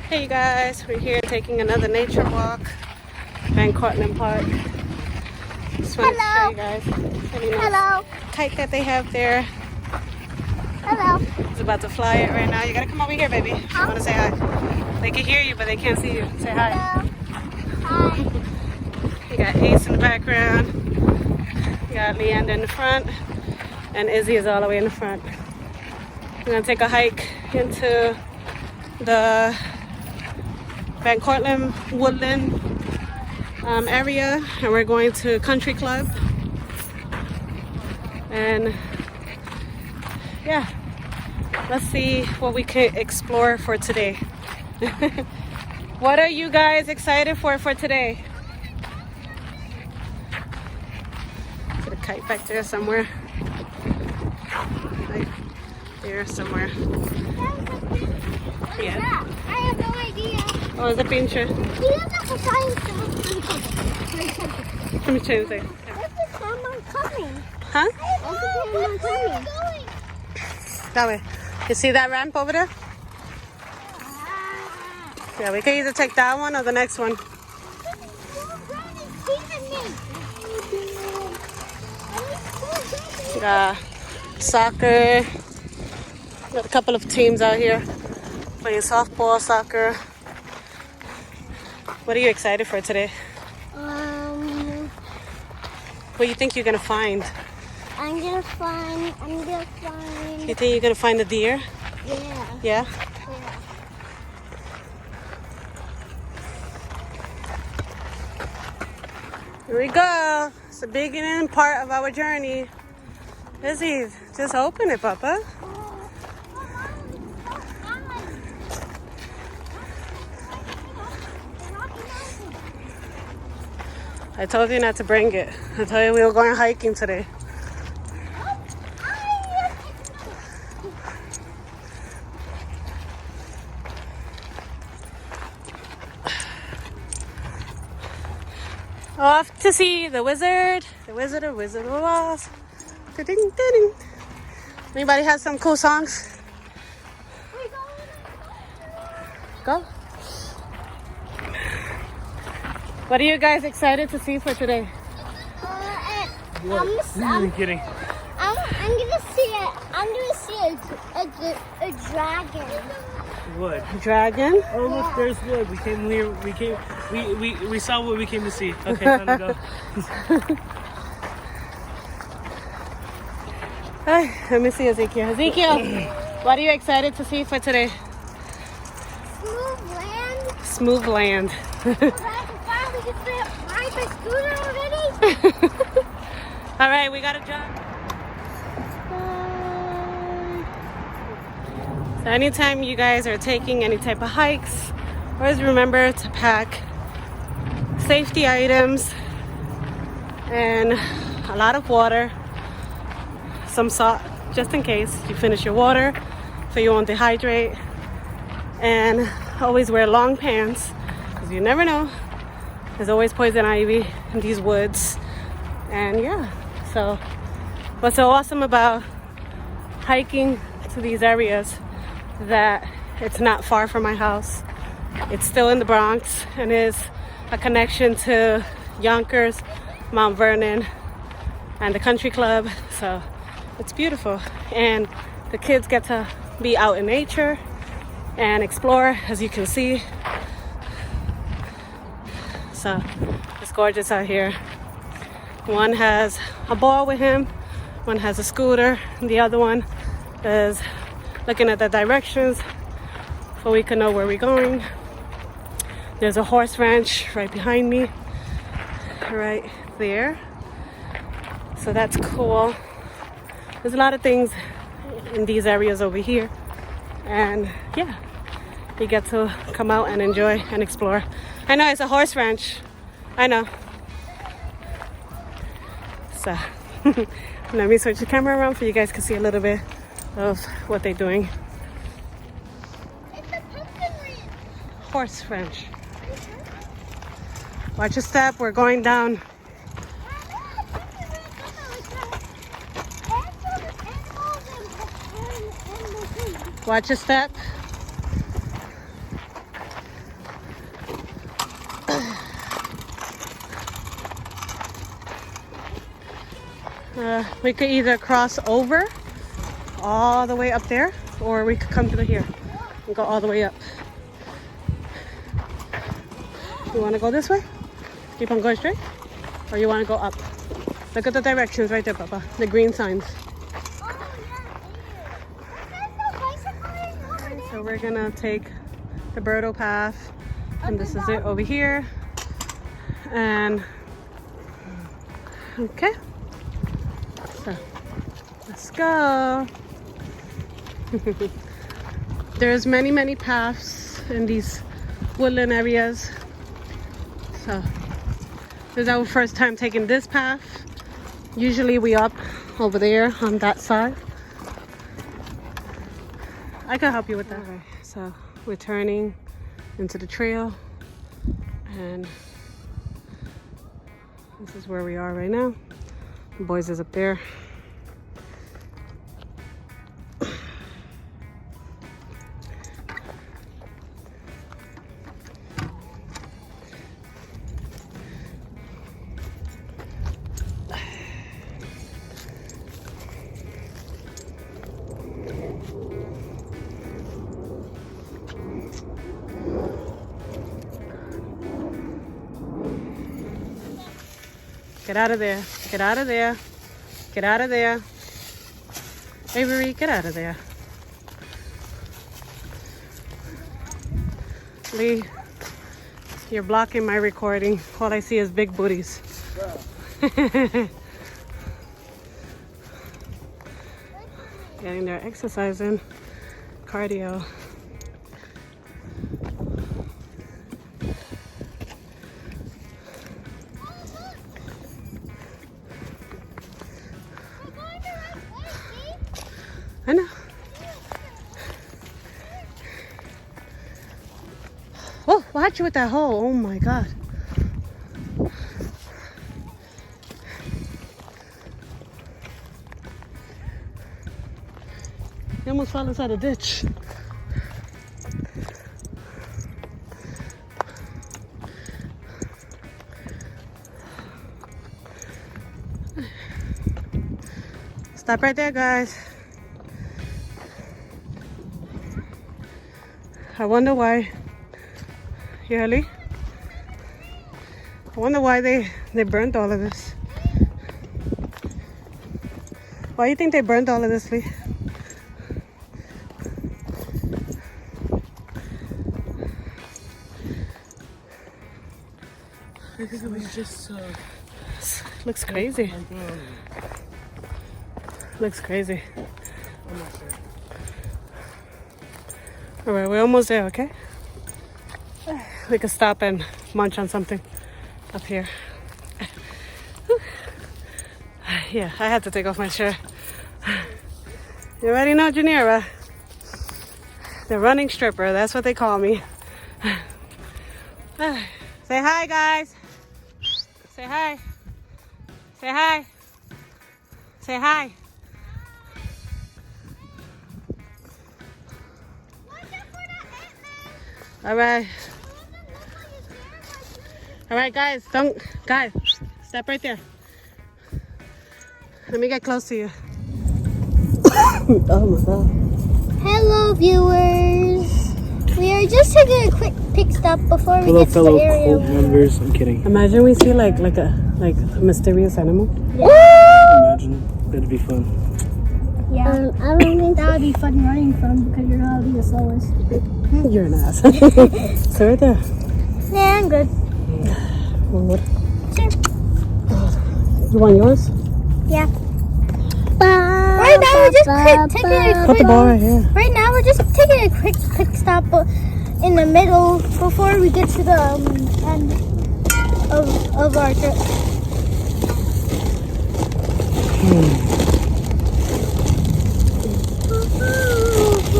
Hey you guys, we're here taking another nature walk in Cortlandt Park. Just wanted to show you guys. Really nice Hello. kite that they have there. Hello. It's about to fly it right now. You gotta come over here, baby. I want to say hi. They can hear you, but they can't see you. Say hi. Hello. Hi. You got Ace in the background. You got Leanda in the front. And Izzy is all the way in the front. We're gonna take a hike into the Van Cortlandt Woodland area, and we're going to Country Club. And yeah, let's see what we can explore for today. What are you guys excited for today? Put a kite back there somewhere. Right there somewhere. Yeah. I have no idea. Oh, it's a pincher. Let me change it. Where's the camera coming? Huh? Where's the camera coming? That way. You see that ramp over there? Yeah, we can either take that one or the next one. Got soccer. Got a couple of teams out here playing softball, soccer. What are you excited for today? What do you think you're gonna find? I'm gonna find. You think you're gonna find a deer? Yeah. Yeah? Here we go. It's the beginning part of our journey. Izzy, just open it, Papa. I told you not to bring it. I told you we were going hiking today. Off to see the Wizard of Oz. Ding-ding-ding. Anybody have some cool songs? Go. What are you guys excited to see for today? I'm kidding. I'm gonna see a dragon. Wood. Dragon? Oh look, there's wood. We saw what we came to see. Okay, time to go. Hey, let me see Ezekiel. Ezekiel, what are you excited to see for today? Smooth land. Smooth land. We can ride my scooter already? All right, we gotta jump. So anytime you guys are taking any type of hikes, always remember to pack safety items and a lot of water, some salt just in case you finish your water so you won't dehydrate, and always wear long pants because you never know. There's always poison ivy in these woods. And yeah, so what's so awesome about hiking to these areas that it's not far from my house. It's still in the Bronx and is a connection to Yonkers, Mount Vernon, and the Country Club. So it's beautiful, and the kids get to be out in nature and explore, as you can see. So it's gorgeous out here. One has a ball with him, one has a scooter, and the other one is looking at the directions so we can know where we're going. There's a horse ranch right behind me, right there. So that's cool. There's a lot of things in these areas over here. And yeah, you get to come out and enjoy and explore. I know it's a horse ranch. I know. So let me switch the camera around so you guys can see a little bit of what they're doing. It's a pumpkin ranch. Horse ranch. Watch your step. We're going down. Watch your step. We could either cross over all the way up there, or we could come through here and go all the way up. You want to go this way? Keep on going straight? Or you want to go up? Look at the directions right there, Papa. The green signs. So we're gonna take the Birdo path, and this is it over here. And okay, so let's go. There's many paths in these woodland areas. So this is our first time taking this path. Usually we up over there on that side. I can help you with that. Okay, so we're turning into the trail, and this is where we are right now. The boys is up there. Get out of there. Get out of there. Get out of there. Avery, get out of there. Lee, you're blocking my recording. All I see is big booties. Getting there, exercising, cardio. I know. Oh, watch you with that hole. Oh my God. You almost fell inside a ditch. Stop right there, guys. I wonder why. Yeah, Lee? I wonder why they burnt all of this. Why do you think they burnt all of this, Lee? I think it was just Looks crazy. like, Looks crazy. I'm not sure. All right, we're almost there, okay? We can stop and munch on something up here. Yeah, I had to take off my shirt. You already know Janira. The running stripper, that's what they call me. Say hi, guys. Say hi. Say hi. Say hi. All right. All right, guys, guys, step right there. Let me get close to you. Oh my God. Hello, viewers. We are just taking a quick pit stop before we Hello, get to the fellow area. cult members. I'm kidding. Imagine we see like a mysterious animal. Imagine. That'd be fun. Yeah. I don't think that would be fun running from because you're not be the slowest. You're an ass. So right there. Yeah, I'm good. Well, what? Sure. You want yours? Yeah. Right now we're just taking a Put the quick. ball right here. Right now we're just taking a quick stop in the middle before we get to the end of our trip.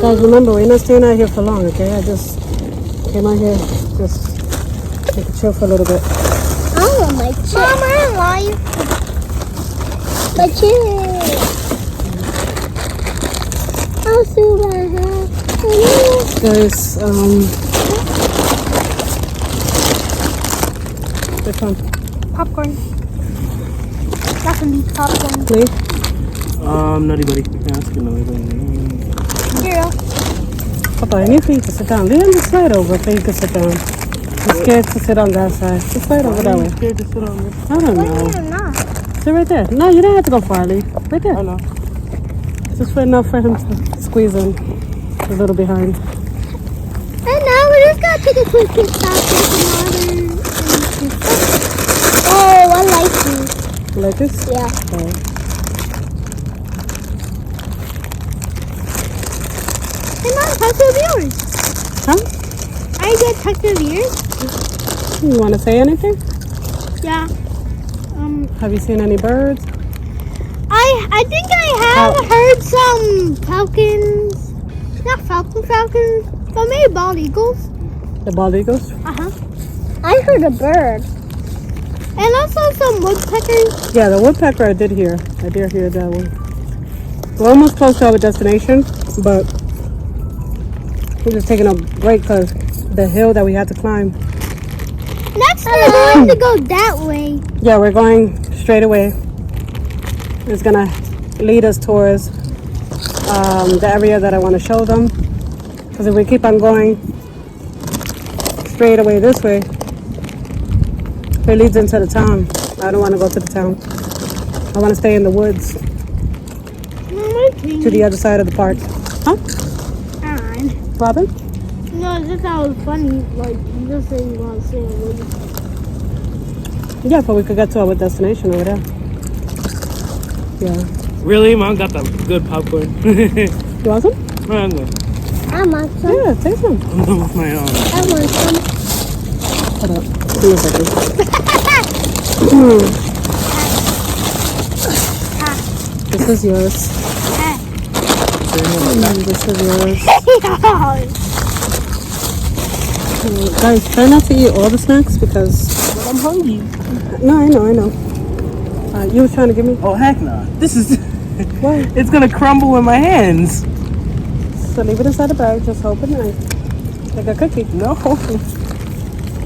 Guys, remember, we're not staying out here for long, okay? I just came out here just take a chill for a little bit. I want my chip. Mom, I'm alive. My chip. I'll see what I have. Guys, which one? Popcorn. That's some deep popcorn. Please. Nutty buddy. Yeah, that's good nutty buddy. Here. Papa, I need for you to sit down. Let him just slide over so you can sit down. I'm scared to sit on that side. Just slide over that Why are way. you scared to sit on this? I don't Why know. are you not? Sit right there. No, you don't have to go far, Lee. Right there. I know. Just for enough for him to squeeze in. A little behind. And now we're just gonna take a quick pit stop for some water. Oh, I like these. You like this? Yeah. Okay. Hey, Mom, talk to the viewers. Huh? Are you gonna talk to the viewers? You want to say anything? Yeah. Have you seen any birds? I think I have heard some falcons. Not falcons, but maybe bald eagles. The bald eagles? Uh-huh. I heard a bird. And also some woodpeckers. Yeah, the woodpecker I did hear. I did hear that one. We're almost close to our destination, but we're just taking a break because the hill that we had to climb. Next we're going to go that way. Yeah, we're going straight away. It's gonna lead us towards the area that I want to show them. Because if we keep on going straight away this way, it leads into the town. I don't want to go to the town. I want to stay in the woods to the other side of the park. Huh? Fine. Robin? No, this sounds funny. Like, you just say you want to stay in the woods. Yeah, but we could get to our destination over there. Yeah. Really? Mom got the good popcorn. You want some? I'm good. I want some. Yeah, take some. I'm done with my I want some. Hold up. Give me a second. This is yours. This is yours. Guys, try not to eat all the snacks because... But I'm hungry. No, I know. You was trying to give me... Oh, heck no. This is... What? It's gonna crumble in my hands. So leave it inside the bag. Just hold it nice. Like a cookie. No.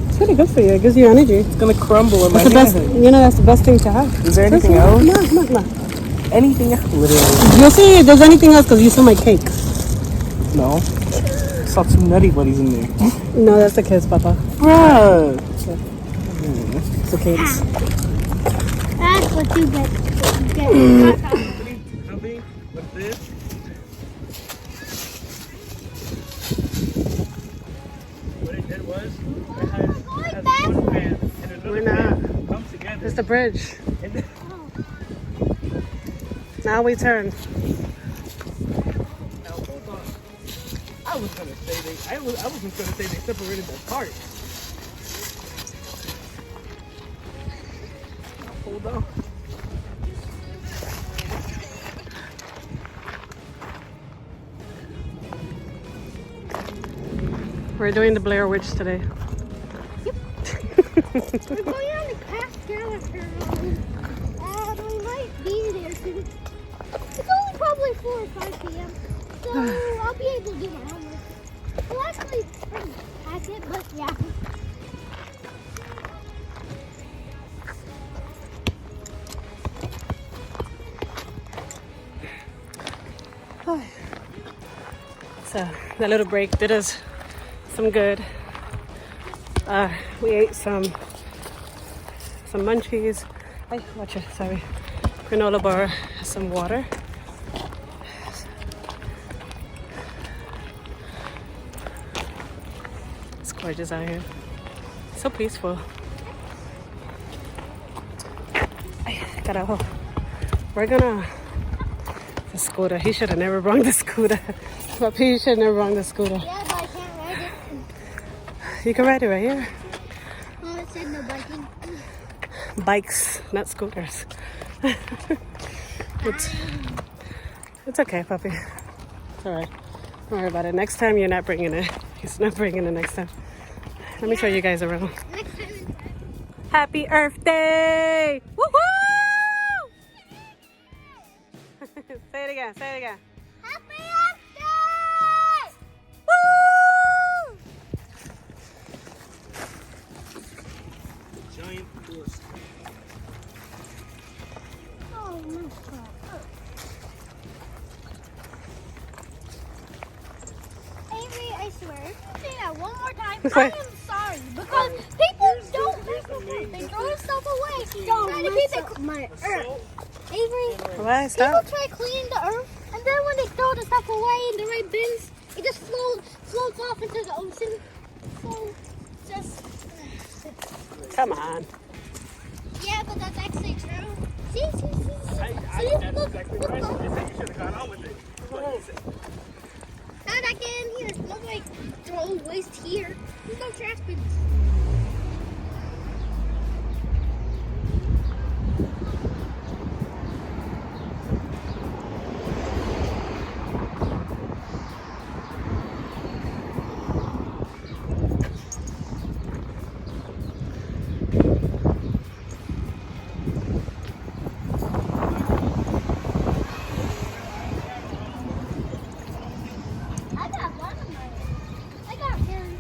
It's really good for you. It gives you energy. It's gonna crumble in my That's the best, hands. you know, that's the best thing to have. Is there anything Come else? on, come on, come on. Anything else? Literally. You'll see if there's anything else because you saw my cake. No. Saw two nutty buddies in there. No, that's the kids, Papa. Bruh. It's the kids. That's what you get. Company? What's this? What it did was, it has one fan and another We're not. fan come together. It's the bridge. And then, Now we turn. now hold on. I wasn't gonna say they separated the parts. Now hold on. We're doing the Blair Witch today. We're going on the craft character ride. We might be there soon. It's only probably 4 or 5 p.m. So I'll be able to do my homework. Well, actually, pack it, but yeah. So that little break did us some good. We ate some munchies. Ay, watch it, sorry. Granola bar, some water. It's gorgeous out here. So peaceful. Carajo. We're gonna... The scooter. He should have never brought the scooter. Papi should have never brought the scooter. Yeah, but I can't ride it. You can ride it right here. Oh, it said no biking. Bikes, not scooters. It's okay, puppy. It's alright. Don't worry about it. Next time you're not bringing it. He's not bringing it next time. Let me show you guys around. Next time. Happy Earth Day! Woohoo! Say it again, say it again. Happy Earth Day! Woo! Giant horse. Avery, I swear, if you say that one more time, Wait. I am sorry. Because people don't mess with food. They throw stuff away. Don't try to keep it my earth. Avery, Why? people Stop. try cleaning the earth, and then when they throw the stuff away in the right bins, it just floats off into the ocean. So, just... Come on. Yeah, but that's actually true. See? That's Look, exactly look, right. look. You said you should have gone on with it. What is it? How did I get in here? Look like throw waste here. There's no trash bins. I got one of mine. I got one.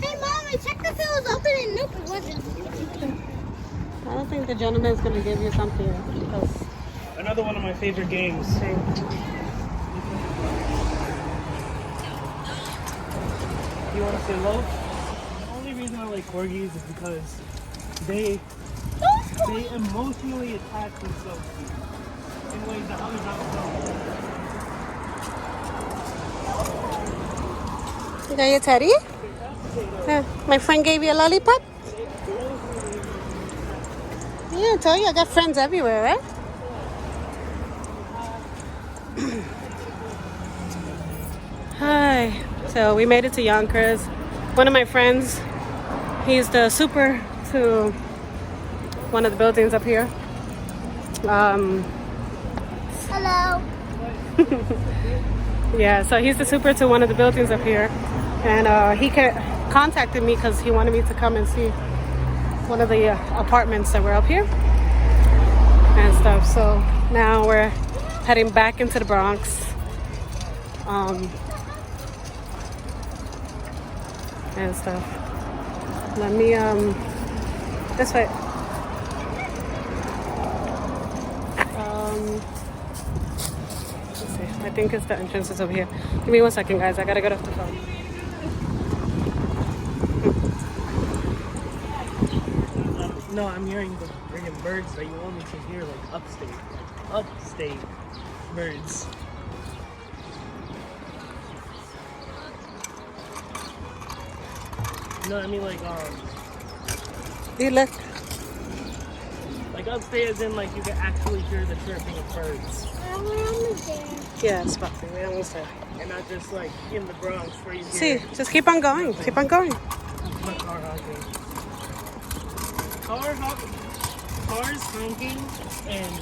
Hey, Mom, I checked if it was open and nope, it wasn't. I don't think the gentleman's gonna give you something because Another one of my favorite games. You want to say low? The only reason I like corgis is because they emotionally attach themselves to you in ways that others don't. You got your teddy? My friend gave you a lollipop? Yeah, I told you I got friends everywhere, right? Hi. So we made it to Yonkers. One of my friends, he's the super to one of the buildings up here. Hello. Yeah, so he's the super to one of the buildings up here. And he contacted me because he wanted me to come and see one of the apartments that were up here and stuff. So now we're heading back into the Bronx. And stuff. Let me this way. Let's see. I think it's the entrance is over here. Give me 1 second, guys. I gotta get off the phone. No, I'm hearing the friggin' birds that you want me to hear, like upstate birds. No, I mean like You look. like upstate as in like you can actually hear the chirping of birds. We're almost there. Yeah, it's fine. We're almost there. And not just like in the Bronx where you See, hear just keep on going. Keep on going. the car honking. Cars honking and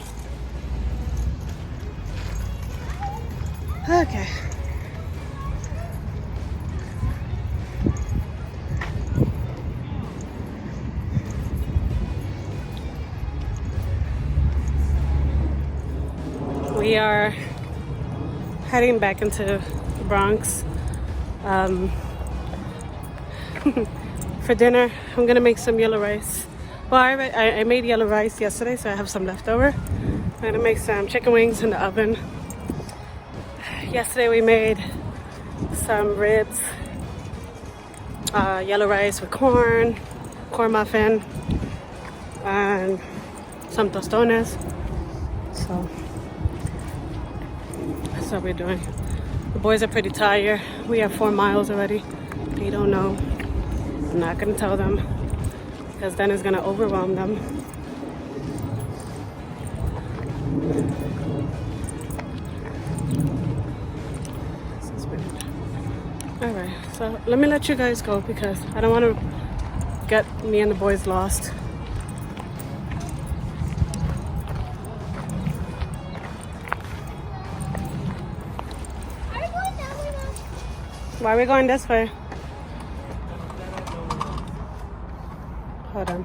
Okay. We are heading back into the Bronx. For dinner, I'm gonna make some yellow rice. Well, I made yellow rice yesterday, so I have some left over. I'm gonna make some chicken wings in the oven. Yesterday we made some ribs, yellow rice with corn muffin, and some tostones. So that's what we're doing. The boys are pretty tired. We have 4 miles already. They don't know. I'm not gonna tell them because then it's gonna overwhelm them. This is weird. All right, so let me let you guys go because I don't want to get me and the boys lost. Are we going that way now? Why are we going this way? Hold on.